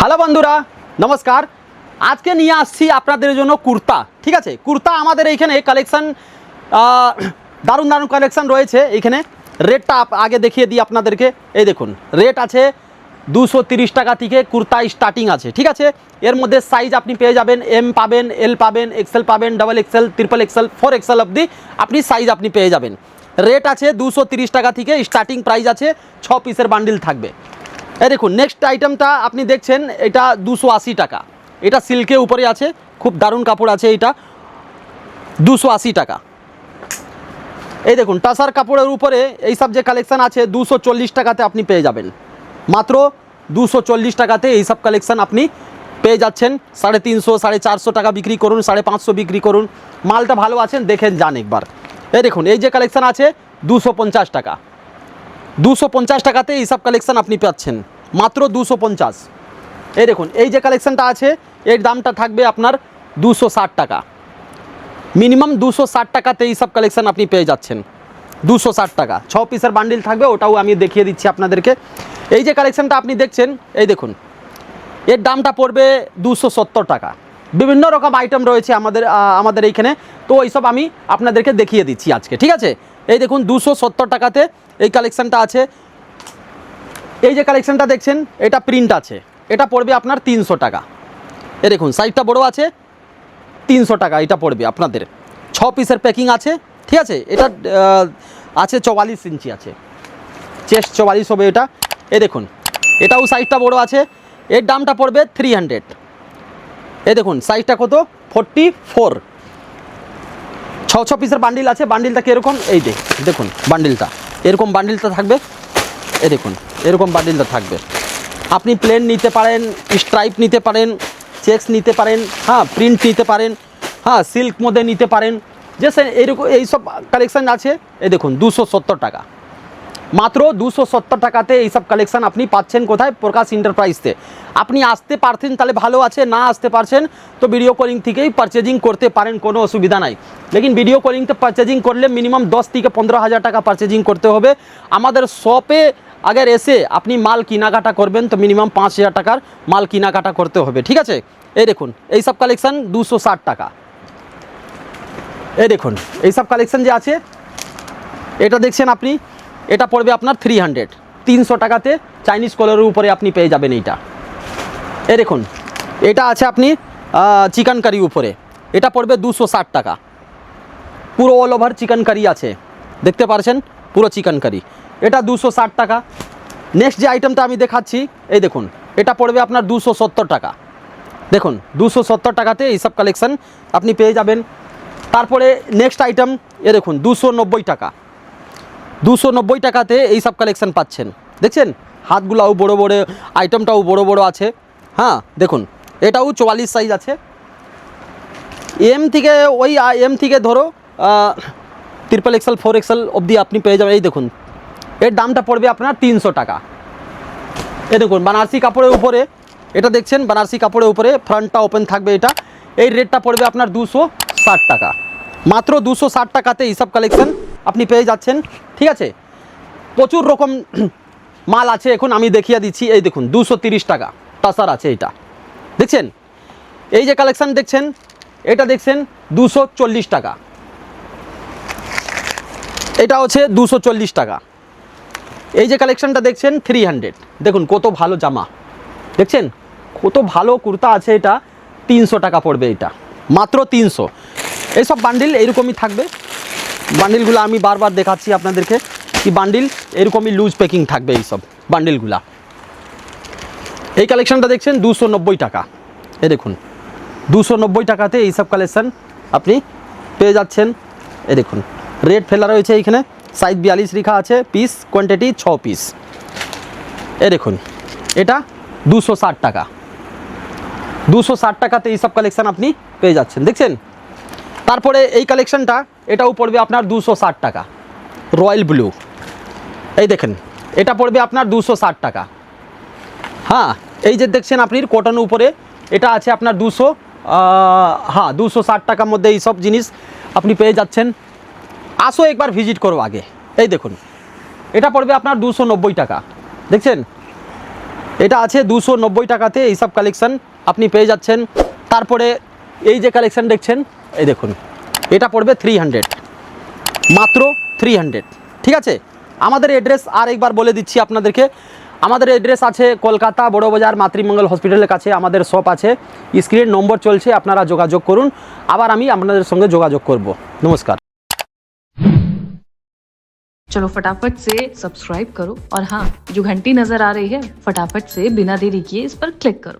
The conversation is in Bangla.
হ্যালো বন্ধুরা, নমস্কার। আজকে নিয়ে আসছি আপনাদের জন্য কুর্তা। ঠিক আছে, কুর্তা আমাদের এইখানে কালেকশন দারুণ দারুণ কালেকশন রয়েছে। এইখানে রেটটা আগে দেখিয়ে দিই আপনাদেরকে। এই দেখুন, রেট আছে 230 টাকা থেকে কুর্তা স্টার্টিং আছে। ঠিক আছে, এর মধ্যে সাইজ আপনি পেয়ে যাবেন, এম পাবেন, এল পাবেন, এক্সেল পাবেন, double XL, triple Excel, 4XL অবধি আপনি সাইজ আপনি পেয়ে যাবেন। রেট আছে 230 টাকা থেকে স্টার্টিং প্রাইস আছে, 6 পিসের বান্ডিল থাকবে। এই দেখুন, নেক্সট আইটেমটা আপনি দেখছেন, এটা 280 টাকা। এটা সিল্কের উপরে আছে, খুব দারুণ কাপড় আছে। এটা 280 টাকা। এই দেখুন, টাসার কাপড়ের উপরে এইসব যে কালেকশান আছে 240 টাকাতে আপনি পেয়ে যাবেন। মাত্র 240 টাকাতে এইসব কালেকশান আপনি পেয়ে যাচ্ছেন। 350, 450 টাকা বিক্রি করুন, 550 বিক্রি করুন, মালটা ভালো আছেন, দেখেন যান একবার। এই দেখুন, এই যে কালেকশান আছে 250 টাকা। 250 টাকাতে এইসব কালেকশান আপনি পাচ্ছেন, মাত্র 250। এই দেখুন, এই যে কালেকশানটা আছে এর দামটা থাকবে আপনার 260 টাকা। মিনিমাম 260 টাকাতে এইসব কালেকশান আপনি পেয়ে যাচ্ছেন। 260 টাকা, 6 পিসের বান্ডিল থাকবে, ওটাও আমি দেখিয়ে দিচ্ছি আপনাদেরকে। এই যে কালেকশানটা আপনি দেখছেন, এই দেখুন, এর দামটা পড়বে 270 টাকা। বিভিন্ন রকম আইটেম রয়েছে আমাদের এইখানে, তো এইসব আমি আপনাদেরকে দেখিয়ে দিচ্ছি আজকে। ঠিক আছে, এই দেখুন 270 টাকাতে এই কালেকশানটা আছে। এই যে কালেকশানটা দেখছেন, এটা প্রিন্ট আছে, এটা পড়বে আপনার 300 টাকা। এই দেখুন, সাইজটা বড় আছে, 300 টাকা এটা পড়বে আপনাদের। 6 পিসের প্যাকিং আছে। ঠিক আছে, এটা আছে 44 ইঞ্চি আছে, চেস্ট 44 হবে এটা। এই দেখুন, এটাও সাইজটা বড় আছে, এর দামটা পড়বে 300। এই দেখুন, সাইজটা কত, 44। 6 পিসের বান্ডিল আছে। বান্ডিলটা কীরকম, এই দেখুন বান্ডিলটা, এরকম বান্ডিলটা থাকবে। এই দেখুন, এরকম বান্ডিলটা থাকবে। আপনি প্লেন নিতে পারেন, স্ট্রাইপ নিতে পারেন, চেক্স নিতে পারেন, হ্যাঁ, প্রিন্ট নিতে পারেন, হ্যাঁ, সিল্ক মধ্যে নিতে পারেন, যে এইরকম এইসব কালেকশান আছে। এই দেখুন 270 টাকা, মাত্র 270 টাকাতে এইসব কালেকশান আপনি পাচ্ছেন। কোথায়? প্রকাশ এন্টারপ্রাইজতে। আপনি আসতে পারতেন তাহলে ভালো আছে, না আসতে পারছেন তো ভিডিও কলিং থেকেই পারচেজিং করতে পারেন, কোনো অসুবিধা নাই। লেকিন ভিডিও কলিংতে পারচেজিং করলে মিনিমাম 10 থেকে 15 হাজার টাকা পারচেজিং করতে হবে। আমাদের শপে আগের এসে আপনি মাল কেনাকাটা করবেন তো মিনিমাম 5,000 টাকার মাল কেনাকাটা করতে হবে। ঠিক আছে, এই দেখুন, এইসব কালেকশান 260 টাকা। এই দেখুন, এইসব কালেকশান যে আছে এটা দেখছেন আপনি, এটা পড়বে আপনার 300। 300 টাকাতে চাইনিজ কলারের উপরে আপনি পেয়ে যাবেন এইটা। এই দেখুন, এটা আছে আপনি চিকেন কারি উপরে, এটা পড়বে 260 টাকা। পুরো অল ওভার চিকেন কারি আছে, দেখতে পারছেন, পুরো চিকেন কারি। এটা 260 টাকা। নেক্সট যে আইটেমটা আমি দেখাচ্ছি, এই দেখুন, এটা পড়বে আপনার 270 টাকা। দেখুন, 270 টাকাতে এইসব কালেকশান আপনি পেয়ে যাবেন। তারপরে নেক্সট আইটেম, এ দেখুন 290 টাকা। 290 টাকাতে এইসব কালেকশান পাচ্ছেন। দেখছেন, হাতগুলাও বড় বড়, আইটেমটাও বড় বড় আছে। হ্যাঁ, দেখুন, এটাও 44 সাইজ আছে। এম থেকে ধরো XXL, 4XL অবধি আপনি পেয়ে যাবেন। এই দেখুন, এর দামটা পড়বে আপনার 300 টাকা। এই দেখুন, বানারসি কাপড়ের উপরে, এটা দেখছেন বানারসি কাপড়ের উপরে, ফ্রন্টটা ওপেন থাকবে এটা। এই রেটটা পড়বে আপনার 260 টাকা। মাত্র 260 টাকাতে এইসব কালেকশান আপনি পেয়ে যাচ্ছেন। ঠিক আছে, প্রচুর রকম মাল আছে, এখন আমি দেখিয়ে দিচ্ছি। এই দেখুন, 230 টাকা টাসার আছে এটা, দেখছেন। এই যে কালেকশান দেখছেন, এটা দেখছেন 240 টাকা। এটা হচ্ছে 240 টাকা। এই যে কালেকশানটা দেখছেন 300। দেখুন কত ভালো জামা, দেখছেন কত ভালো কুর্তা আছে। এটা 300 টাকা পড়বে, এটা মাত্র 300। এইসব বান্ডিল এইরকমই থাকবে। বান্ডিলগুলো আমি বারবার দেখাচ্ছি আপনাদেরকে, কি বান্ডিল এরকমই লুজ প্যাকিং থাকবে এইসব বান্ডিলগুলা। এই কালেকশানটা দেখছেন 290 টাকা। এই দেখুন, 290 টাকাতে এইসব কালেকশান আপনি পেয়ে যাচ্ছেন। এই দেখুন, রেট ফেলা রয়েছে এইখানে, সাইজ 42 লেখা আছে, পিস কোয়ান্টিটি 6 পিস। এই দেখুন, এটা 260 টাকা। 260 টাকাতে এইসব কালেকশান আপনি পেয়ে যাচ্ছেন, দেখছেন। তারপরে এই কালেকশানটা, এটাও পড়বে আপনার 260 টাকা। রয়্যাল ব্লু, এই দেখেন, এটা পড়বে আপনার 260 টাকা। হ্যাঁ, এই যে দেখছেন আপনি কটন উপরে, এটা আছে আপনার 260 টাকার মধ্যে এইসব জিনিস আপনি পেয়ে যাচ্ছেন। আসো একবার ভিজিট করো আগে। এই দেখুন, এটা পড়বে আপনার 290 টাকা, দেখছেন। এটা আছে 290 টাকাতে এইসব কালেকশন আপনি পেয়ে যাচ্ছেন। তারপরে এই যে কালেকশন দেখছেন, এই দেখুন, এটা পড়বে 300, মাত্র 300। ঠিক আছে, আমাদের অ্যাড্রেস আর একবার বলে দিচ্ছি আপনাদেরকে। আমাদের অ্যাড্রেস আছে কলকাতা বড়বাজার মাতৃমঙ্গল হসপিটালের কাছে আমাদের শপ আছে। স্ক্রিন নম্বর চলছে, আপনারা যোগাযোগ করুন। আবার আমি আপনাদের সঙ্গে যোগাযোগ করব। নমস্কার। चलो फटाफट से सब्सक्राइब करो और हाँ, जो घंटी नजर आ रही है फटाफट से बिना देरी किए इस पर क्लिक करो।